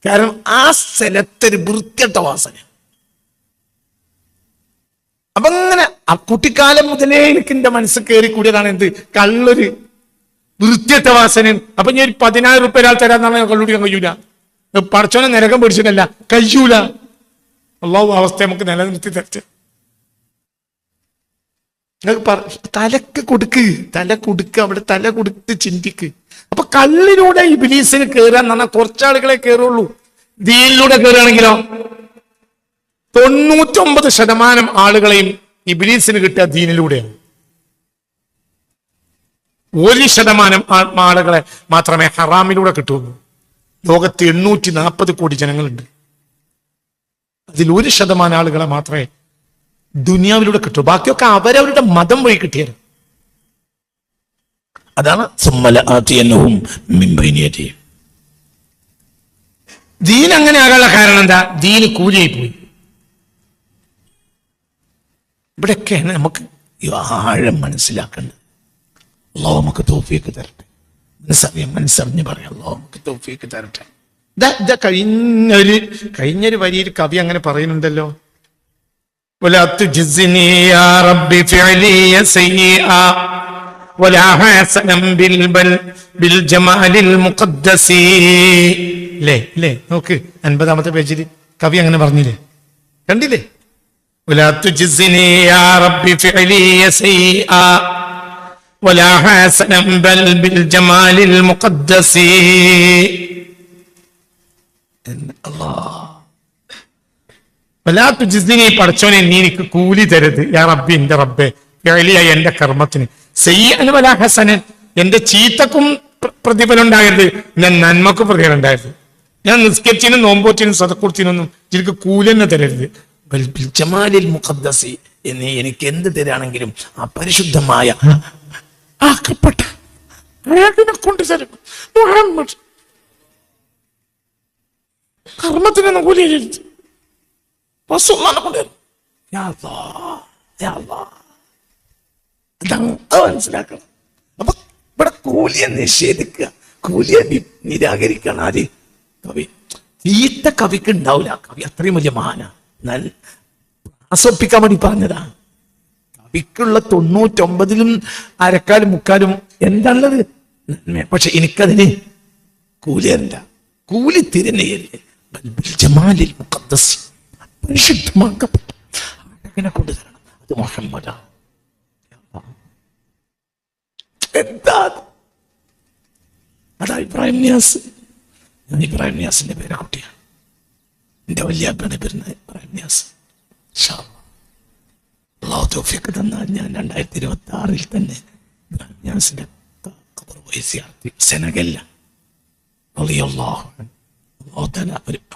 കാരണം ആ സ്ഥലത്തൊരു വൃത്തിയട്ട വാസന. അപ്പൊ അങ്ങനെ ആ കുട്ടിക്കാലം മുതലേ എനിക്ക് എന്റെ മനസ്സിൽ കയറി കൂടിയതാണ് എന്ത്? കള്ളൊരു വൃത്തിയട്ട വാസന. അപ്പൊ ഞാൻ 10,000 ഉറുപ്പ്യ ഒരാൾ തരാന്നാണ് കള്ളുടിക്കാൻ കഴിയൂല. പടച്ചോനെ നരകം പിടിച്ചിട്ടല്ല, കഴിയൂല. അള്ളാഹു അവസ്ഥ നമുക്ക് നിലനിർത്തി തരട്ടെ. തലക്ക് കൊടുക്ക്, അവിടെ തല കൊടുത്ത് ചിന്തിക്ക്. അപ്പൊ കള്ളിലൂടെ ഇബ്ലീസിന് കയറാൻ പറഞ്ഞാൽ കുറച്ചാളുകളെ കയറുള്ളൂ. ദീനിലൂടെ കയറുകയാണെങ്കിലോ 99% ആളുകളെയും ഇബ്ലീസിന് കിട്ടുക ദീനിലൂടെയാണ്. 1% ആളുകളെ മാത്രമേ ഹറാമിലൂടെ കിട്ടുള്ളൂ. ലോകത്ത് 840 കോടി ജനങ്ങളുണ്ട്. അതിൽ 1% ആളുകളെ മാത്രമേ ദുനിയാവിലൂടെ കിട്ടൂ. ബാക്കിയൊക്കെ അവരവരുടെ മതം വഴി കിട്ടിയത്. അതാണ് സുമ്മല ആതിയന്നഹും മിൻ ബൈനി യദൈഹിം. ദീൻ അങ്ങനെ ആകാനുള്ള കാരണം എന്താ? ദീന് കൂലിയായി പോയി. ഇവിടെയൊക്കെയാണ് നമുക്ക് ഈ ആഴം മനസ്സിലാക്കേണ്ടത്. അല്ലാഹു നമുക്ക് തൗഫീഖ് തരട്ടെ. മനസ്സറിഞ്ഞ് പറയാം. അല്ലാഹു നമുക്ക് തൗഫീഖ് തരട്ടെ. കഴിഞ്ഞൊരു വരിയിൽ കവി അങ്ങനെ പറയുന്നുണ്ടല്ലോ, വലാ തുജ്സിനി യാ റബ്ബി ഫിഅലിയ സയ്യിആ വലാ ഹസനം ബിൽ ജമാലിൽ മുഖദ്ദസി. ല്ലേ നോക്ക് 50-ാമത്തെ പേജിൽ കവി അങ്ങനെ പറഞ്ഞില്ലേ, കണ്ടില്ലേ? വലാ തുജ്സിനി യാ റബ്ബി ഫിഅലിയ സയ്യിആ വലാ ഹസനം ബിൽ ജമാലിൽ മുഖദ്ദസി. വലാത്തു ജിസ്ദിനി, പടച്ചോനെ നീ എനിക്ക് കൂലി തരരുത്. യാ റബ്ബി, എന്റെ റബ്ബെ, ഫിഅലിയ എന്റെ കർമ്മത്തിന്, സയ്യിഅൻ വലാ ഹസനൻ എന്റെ ചീത്തക്കും പ്രതിഫലം ഉണ്ടാകരുത്, ഞാൻ നന്മക്കും പ്രതിഫലം ഉണ്ടാകരുത്. ഞാൻ നിസ്കരിച്ചിനും നോമ്പോറ്റിനും സദഖത്തിനൊന്നും എനിക്ക് കൂലി തന്നെ തരരുത്. ബിൽ ജമാലിൽ മുഖദ്ദസി എന്നീ എനിക്ക് എന്ത് തരാണെങ്കിലും ആ പരിശുദ്ധമായ ആക്കപ്പെട്ട അയാളിനെ കൊണ്ടുതരും. മുഹമ്മദ് കർമ്മത്തിനൊന്നും കൂലി തരരുത്. കൊണ്ടുവരും. മനസ്സിലാക്കണം. അപ്പൊ ഇവിടെ കൂലിയെ നിഷേധിക്കുക, കൂലിയെ നിരാകരിക്കണം. ആര്? കവി. ചീത്ത കവിക്ക് ഉണ്ടാവില്ല. കവി അത്രയും വലിയ മഹാന, ആസ്വദിപ്പിക്കാൻ വേണ്ടി പറഞ്ഞതാണ്. കവിക്കുള്ള 99-ലും അരക്കാലും മുക്കാലും എന്താണുള്ളത്? പക്ഷെ എനിക്കതിന് കൂലി അല്ല, കൂലി തിരഞ്ഞല്ലേ ജമാലിൽ മുഖദ്ദസ്, പരിശുദ്ധമാക്കപ്പെട്ട അഴകിനെ കൊണ്ട് തരണം. അത് മുഹമ്മദാണ്. എന്താ അതാ ഇബ്രാഹിം നിയാസ്. ഞാൻ ഇബ്രാഹിം നിയാസിന്റെ പേരെ കുട്ടിയാണ്. എന്റെ വലിയ അപ്പയുടെ പേരുന്ന ഇബ്രാഹിം നിയാസ്. അല്ലാഹു തൗഫീഖ് തന്നാൽ ഞാൻ 2026 തന്നെ ഇബ്രാഹിം നിയാസിന്റെ ഖബർ പോയി സിയാറത്ത് സെനഗല്ല.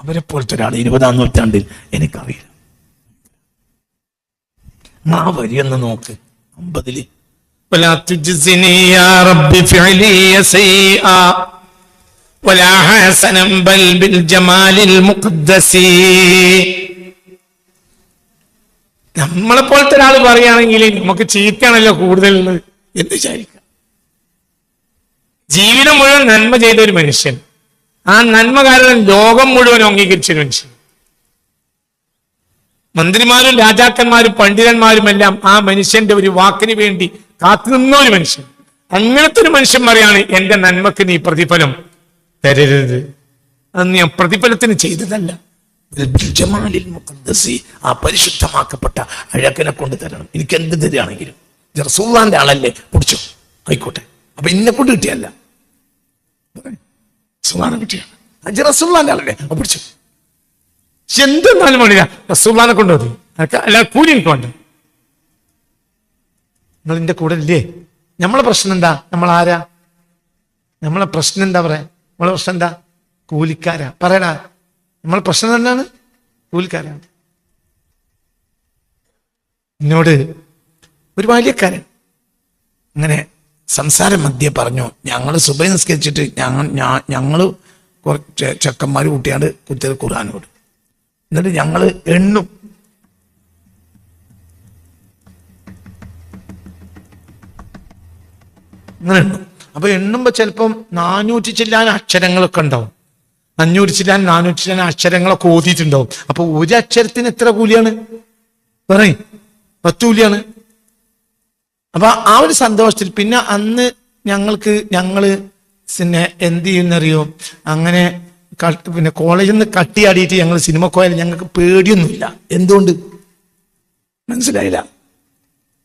അവരെ പോലത്തെ ഒരാൾ 20-ാം നൂറ്റാണ്ടിൽ എനിക്കറിയില്ല. ആ വരിയൊന്ന് നോക്ക്. 50-ല് ولا تجزني يا رب فعلي سيئا ولا حسنا بل بالجمال المقدس. നമ്മളെ പോലത്തെ ഒരാൾ പറയുകയാണെങ്കിൽ നമുക്ക് ചീത്തയാണല്ലോ കൂടുതലുള്ളത് എന്ന് വിചാരിക്കാം. ജീവിതം മുഴുവൻ നന്മ ചെയ്ത ഒരു മനുഷ്യൻ, ആ നന്മ കാരണം ലോകം മുഴുവൻ അംഗീകരിച്ചൊരു മനുഷ്യൻ. മന്ത്രിമാരും രാജാക്കന്മാരും പണ്ഡിതന്മാരുമെല്ലാം ആ മനുഷ്യന്റെ ഒരു വാക്കിന് വേണ്ടി കാത്തുനിന്ന ഒരു മനുഷ്യൻ. അങ്ങനത്തെ ഒരു മനുഷ്യൻ പറയാണ്, എന്റെ നന്മക്ക് നീ പ്രതിഫലം തരരുത്, അത് ഞാൻ പ്രതിഫലത്തിന് ചെയ്തതല്ല, ജമാലിൽ മുഖദ്ദസി ആ പരിശുദ്ധമാക്കപ്പെട്ട അഴകനെ കൊണ്ട് തരണം. എനിക്ക് എന്ത് തരികയാണെങ്കിലും റസൂലുള്ളാഹിന്റെ ആളല്ലേ, പിടിച്ചോ, ആയിക്കോട്ടെ. അപ്പൊ ഇന്നെ കൊണ്ട് കിട്ടിയല്ല, സുബ്ഹാന കിട്ടിയാണ്. റസൂലുള്ളാഹിന്റെ ആളല്ലേ, അപ്പൊ പിടിച്ചോ. എന്തെന്നാലും വേണ്ടില്ല, റസൂലുള്ളാഹിനെ കൊണ്ടുപോയി. അല്ല കൂലി എനിക്ക് വേണ്ട. നിങ്ങൾ എന്റെ കൂടെ ഇല്ലേ? നമ്മളെ പ്രശ്നം എന്താ? നമ്മൾ ആരാ? നമ്മളെ പ്രശ്നം എന്താ പറയാ? നമ്മളെ പ്രശ്നം എന്താ? കൂലിക്കാരാ. പറയടാ, നമ്മളെ പ്രശ്നം എന്താണ്? കൂലിക്കാരാണ്. എന്നോട് ഒരു ബാല്യക്കാരൻ അങ്ങനെ സംസാരം മധ്യേ പറഞ്ഞു, ഞങ്ങൾ സുബഹി നിസ്കരിച്ചിട്ട് ഞങ്ങള് കുറച്ച് ചെക്കന്മാർ കൂട്ടിയാണ്ട് കുത്തിയത് ഖുർആനോട്, എന്നിട്ട് ഞങ്ങള് എണ്ണും. അങ്ങനെ എണ്ണും. അപ്പൊ എണ്ണുമ്പോ ചിലപ്പം 400 ചില്ലാൻ അക്ഷരങ്ങളൊക്കെ ഉണ്ടാവും, 500 ചില്ലാൻ 400 ചില്ലാൻ അക്ഷരങ്ങളൊക്കെ ഓതിയിട്ടുണ്ടാവും. അപ്പൊ ഒരു അക്ഷരത്തിന് എത്ര കൂലിയാണ് പറയും? 10 കൂലിയാണ്. അപ്പൊ ആ ഒരു സന്തോഷത്തിൽ പിന്നെ അന്ന് ഞങ്ങള് പിന്നെ എന്ത് ചെയ്യുന്നറിയോ, അങ്ങനെ പിന്നെ കോളേജിൽ നിന്ന് കട്ടിയാടിയിട്ട് ഞങ്ങൾ സിനിമക്ക് പോയാൽ ഞങ്ങൾക്ക് പേടിയൊന്നുമില്ല. എന്തുകൊണ്ട്? മനസ്സിലായില്ല.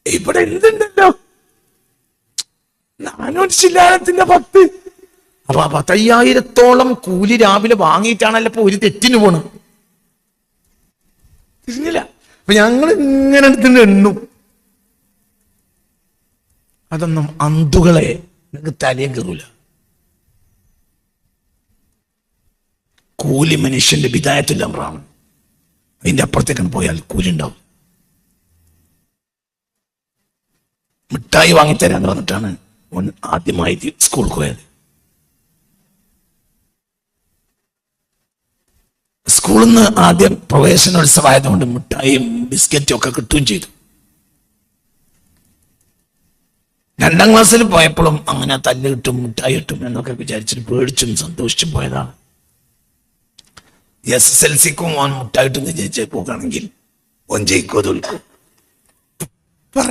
ഇവിടെ എന്തുണ്ടല്ലോ 400 ചില്ലാനത്തിന്റെ 10. അപ്പൊ 10,000-ഓളം കൂലി രാവിലെ വാങ്ങിയിട്ടാണല്ലോ ഇപ്പൊ ഒരു തെറ്റിന് പോണം. തിരിഞ്ഞില്ല. അപ്പൊ ഞങ്ങൾ ഇങ്ങനെ എടുത്തിട്ട് എണ്ണും. അതൊന്നും അന്തുകളെ നിങ്ങൾക്ക് തലയും കയറൂല. കൂലി മനുഷ്യന്റെ ബിദായത്തുൽ അംറാണ്. അതിന്റെ അപ്പുറത്തേക്കാണ് പോയാൽ കൂലി ഉണ്ടാവും. മിഠായി വാങ്ങിത്തരാന്ന് പറഞ്ഞിട്ടാണ് ഓൻ ആദ്യമായി സ്കൂളിൽ പോയത്. സ്കൂളിൽ നിന്ന് ആദ്യം പ്രവേശനോത്സവമായതുകൊണ്ട് മിഠായിയും ബിസ്ക്കറ്റും ഒക്കെ കിട്ടുകയും ചെയ്തു. 2ാം ക്ലാസ്സിൽ പോയപ്പോഴും അങ്ങനെ തല്ല് കിട്ടും മിഠായി കിട്ടും എന്നൊക്കെ വിചാരിച്ചിട്ട് പേടിച്ചും സന്തോഷിച്ചും പോയതാണ്. SSLCക്കും ഓൻ മുട്ടായിട്ട് ജയിച്ചു പോകുകയാണെങ്കിൽ ഓൻ ജയിക്കോ തോൽക്കും പറ.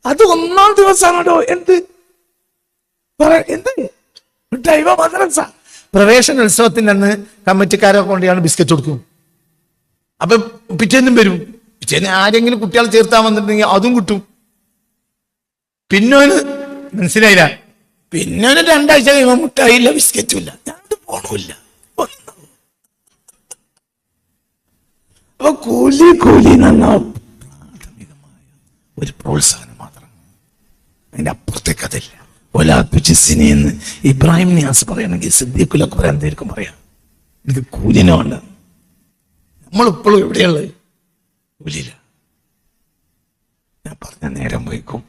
അത് 1ാം ദിവസമാണോ എന്ത് പറ എന്ത് മിഠായി മദ്രസ പ്രവേശനോത്സവത്തിന്റെ അന്ന് കമ്മിറ്റിക്കാരെ കൊണ്ടാണ് ബിസ്ക്കറ്റ് കൊടുക്കും. അപ്പൊ പിറ്റേന്നും വരും. പിറ്റേന്ന് ആരെങ്കിലും കുട്ടികൾ ചേർത്താൻ വന്നിട്ടുണ്ടെങ്കിൽ അതും കിട്ടും. പിന്നോന് മനസ്സിലായില്ല. പിന്നെ 2 ആഴ്ച കഴിയുമ്പോൾ മുട്ടായില്ല ബിസ്ക്കറ്റും ഇല്ല, ഞാൻ പോണില്ല. അപ്പൊ കൂലി കൂലി പ്രാഥമികമായ ഒരു പ്രോത്സാഹനം മാത്രം, അതിന്റെ അപ്പുറത്തേക്ക് അതില്ല. ഒലാത്തുച്ചിസിനെന്ന് ഇബ്രാഹിം നിയാസ് പറയണമെങ്കിൽ സിദ്ദീഖുൽ അക്ബർ എന്തായിരിക്കും പറയാ, എനിക്ക് കൂലിനെ വേണ്ട. നമ്മളിപ്പോഴും എവിടെയുള്ളത്? കൂലിയില്ല. ഞാൻ പറഞ്ഞ നേരം പോയിക്കും.